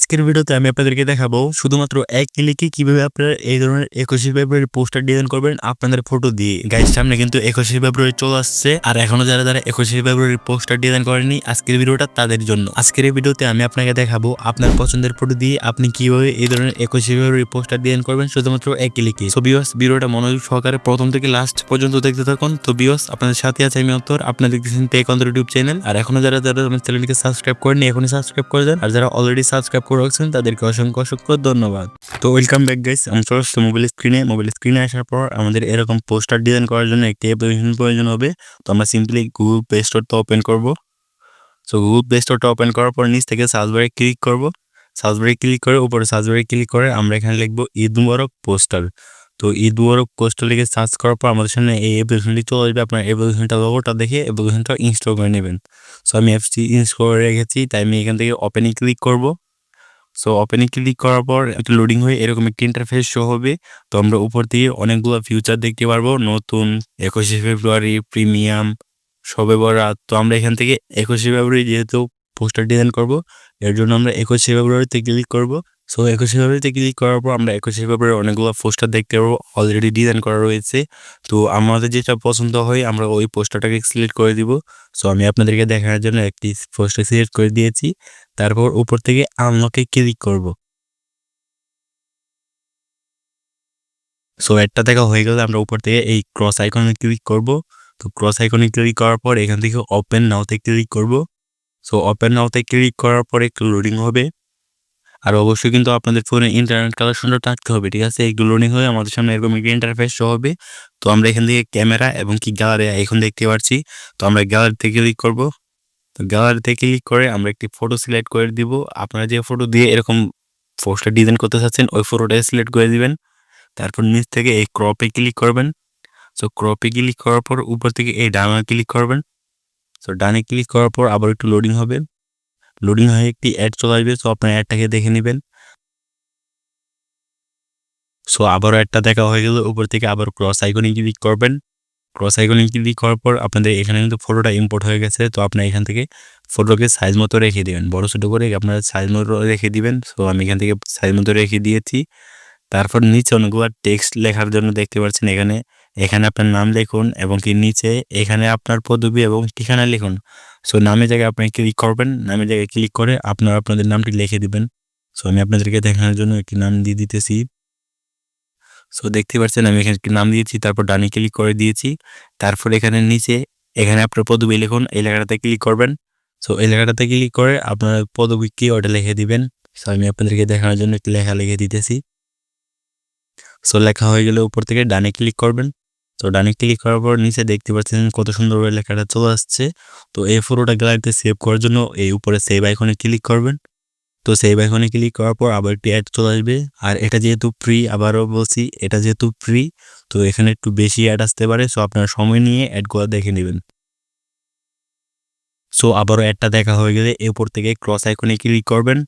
আজকের ভিডিওতে আমি আপনাদেরকে দেখাবো শুধুমাত্র এক ক্লিকে কিভাবে আপনারা এই ধরনের 21শে ফেব্রুয়ারি পোস্টার ডিজাইন করবেন আপনাদের ফটো দিয়ে। গাইস, সামনে কিন্তু 21শে ফেব্রুয়ারি চলে আসছে, আর এখনো যারা 21শে ফেব্রুয়ারি পোস্টার ডিজাইন করেনি, আজকের ভিডিওটা তাদের জন্য। আজকের এই ভিডিওতে আমি আপনাকে দেখাবো আপনার পছন্দের ফটো দিয়ে আপনি কিভাবে এই ধরনের 21শে ফেব্রুয়ারি পোস্টার ডিজাইন করবেন শুধুমাত্র এক ক্লিকে। সো ভিউয়ার্স, ভিডিওটা মনোযোগ সহকারে প্রথম থেকে লাস্ট পর্যন্ত দেখতে থাকুন। তো ভিউয়ার্স, আপনাদের সাথে আছে আমি অন্তর, আপনারা দেখতেছেন টেক অন্তর ইউটিউব চ্যানেল। আর এখনো যারা আমার চ্যানেলটিকে সাবস্ক্রাইব করেনি এখনই সাবস্ক্রাইব করে দেন, আর যারা অলরেডি সাবস্ক্রাইব করে রাখছেন তাদেরকে অসংখ্য অসংখ্য ধন্যবাদ। তো ওয়েলকাম ব্যাক গাইস, আমি চলে আসছি মোবাইল স্ক্রিনে আসার পর আমাদের এরকম পোস্টার ডিজাইন করার জন্য একটি অ্যাপ্লিকেশন প্রয়োজন হবে। তো আমরা সিম্পলি গুগল প্লে স্টোরটা ওপেন করব। সো গুগল প্লে স্টোরটা ওপেন করার পর নিচ থেকে সার্চ বারে ক্লিক করব। সার্চ বারে ক্লিক করে উপরে সার্চ বারে ক্লিক করে আমরা এখানে লিখবো ঈদ মুবারক পোস্টার। তো ঈদ মুবারক পোস্টার লিখে সার্চ করার পর আমাদের সামনে এই অ্যাপ্লিকেশনটি চলে আসবে। আপনার অ্যাপ্লিকেশনটা লোগোটা দেখে অ্যাপ্লিকেশনটা ইনস্টল করে নেবেন। সো আমি অ্যাপসটি ইনস্টল করে রেখেছি, তাই আমি এখান থেকে ওপেনে ক্লিক করব। সো ওপেনে ক্লিক করার পর একটু লোডিং হয়ে এরকম একটি ইন্টারফেস শো হবে। তো আমরা উপর দিয়ে অনেকগুলো ফিউচার দেখতে পারবো, নতুন, 21শে ফেব্রুয়ারি, প্রিমিয়াম, শবে বরাত। তো আমরা এখান থেকে 21শে ফেব্রুয়ারি যেহেতু পোস্টার ডিজাইন করব, এর জন্য আমরা 21শে ফেব্রুয়ারিতে ক্লিক করব। সো 21শে ফেব্রুয়ারিতে ক্লিক করার পর আমরা 21শে ফেব্রুয়ারি অনেকগুলো পোস্টার দেখতে পারবো, অলরেডি ডিজাইন করা রয়েছে। তো আমাদের যেটা পছন্দ হয় আমরা ওই পোস্টারটাকে সিলেক্ট করে দিব। সো আমি আপনাদেরকে দেখানোর জন্য একটি পোস্টার সিলেক্ট করে দিয়েছি। তারপর উপর থেকে আনলকে ক্লিক করব। সো একটা দেখা হয়ে গেলে আমরা উপর থেকে এই ক্রস আইকনে ক্লিক করব। তো ক্রস আইকনে ক্লিক করার পর এখান থেকে ওপেন নাওতে ক্লিক করব। সো ওপেন নাওতে ক্লিক করার পর একটু লোডিং হবে, আর অবশ্যই কিন্তু আপনাদের ফোনে ইন্টারনেট কানেকশনটা থাকতে হবে, ঠিক আছে? একটু লোডিং হয়ে আমাদের সামনে এরকম একটি ইন্টারফেস শো হবে। তো আমরা এখান থেকে ক্যামেরা এবং কি গ্যালারি এখন দেখতে পাচ্ছি। তো আমরা গ্যালারিতে ক্লিক করব। তো গ্যালারিতে ক্লিক করে আমরা একটি ফটো সিলেক্ট করে দিব। আপনারা যে ফটো দিয়ে এরকম পোস্টার ডিজাইন করতে চাচ্ছেন ওই ফটোটাই সিলেক্ট করে দিবেন। তারপর নিচ থেকে এই ক্রপে ক্লিক করবেন। সো ক্রপে ক্লিক করার পর উপর থেকে এই ডানে ক্লিক করবেন। সো ডানে ক্লিক করার পর আবার একটু লোডিং হবে, লোডিং হয়ে একটি অ্যাড চলে আসবে। সো আপনার অ্যাডটাকে দেখে নেবেন। সো আবারও অ্যাডটা দেখা হয়ে গেলে উপর থেকে আবার ক্রস আইকনে ক্লিক করবেন। ক্রস আইকনে ক্লিক করার পর আপনাদের এখানে কিন্তু ফটোটা ইম্পোর্ট হয়ে গেছে। তো আপনার এখান থেকে ফটোকে সাইজ মতো রেখে দেবেন, বড় ছোটো করে আপনারা সাইজ মতো রেখে দিবেন। সো আমি এখান থেকে সাইজ মতো রেখে দিয়েছি। তারপর নিচে অনেকগুলো টেক্সট লেখার জন্য দেখতে পাচ্ছেন, এখানে এখানে আপনার নাম লিখুন এবং কি নিচে এখানে আপনার পদবি এবং ঠিকানা লিখুন। সো নামের জায়গায় আপনি ক্লিক করবেন, নামের জায়গায় ক্লিক করে আপনারা আপনাদের নামটি লিখে দিবেন। সো আমি আপনাদেরকে দেখানোর জন্য একটি নাম দিয়ে দিতেছি। সো দেখতে পাচ্ছেন আমি এখানে একটি নাম দিয়েছি, তারপর ডানে ক্লিক করে দিয়েছি। তারপর এখানে নিচে এখানে আপনার পদবি লিখুন, এই লেখাটাতে ক্লিক করবেন। সো এই লেখাটাতে ক্লিক করে আপনার পদবি কি ওটা লিখে দিবেন। সো আমি আপনাদেরকে দেখানোর জন্য একটি লেখা লিখে দিতেছি। সো লেখা হয়ে গেলে উপর থেকে ডানে ক্লিক করবেন। তো ডানে ক্লিক করার পর নিচে দেখতে পাচ্ছেন কত সুন্দরভাবে লেখাটা চলে আসছে। তো এই ফটোটা গ্যালারিতে সেভ করার জন্য এই উপরে সেভ আইকনে ক্লিক করবেন। তো সেভ আইকনে ক্লিক করার পর আবার একটি অ্যাড চলে আসবে। আর এটা যেহেতু ফ্রি, আবারও বলছি এটা যেহেতু ফ্রি, তো এখানে একটু বেশি অ্যাড আসতে পারে। সো আপনারা সময় নিয়ে অ্যাডগুলো দেখে নেবেন। সো আবারও অ্যাডটা দেখা হয়ে গেলে এরপর থেকে ক্রস আইকনে ক্লিক করবেন।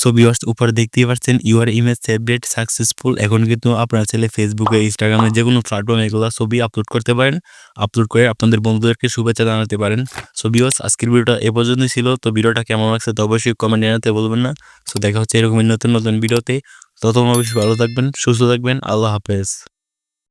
সো ভিউয়ার্স, উপরে দেখতেই পাচ্ছেন ইউর ইমেজ সেভড সাকসেসফুল। এখন কিন্তু আপনারা চাইলে ফেসবুকে, ইনস্টাগ্রামে যে কোনো প্ল্যাটফর্মে এগুলো ছবি আপলোড করতে পারেন। আপলোড করে আপনাদের বন্ধুদেরকে শুভেচ্ছা জানাতে পারেন। সো ভিউয়ার্স, আজকের ভিডিওটা এ পর্যন্তই ছিল। তো ভিডিওটা কেমন লাগছে তো অবশ্যই কমেন্ট জানাতে বলবেন না। সো দেখা হচ্ছে এরকমই নতুন নতুন ভিডিওতে। ততক্ষণ অবশ্যই ভালো থাকবেন, সুস্থ থাকবেন। আল্লাহ হাফেজ।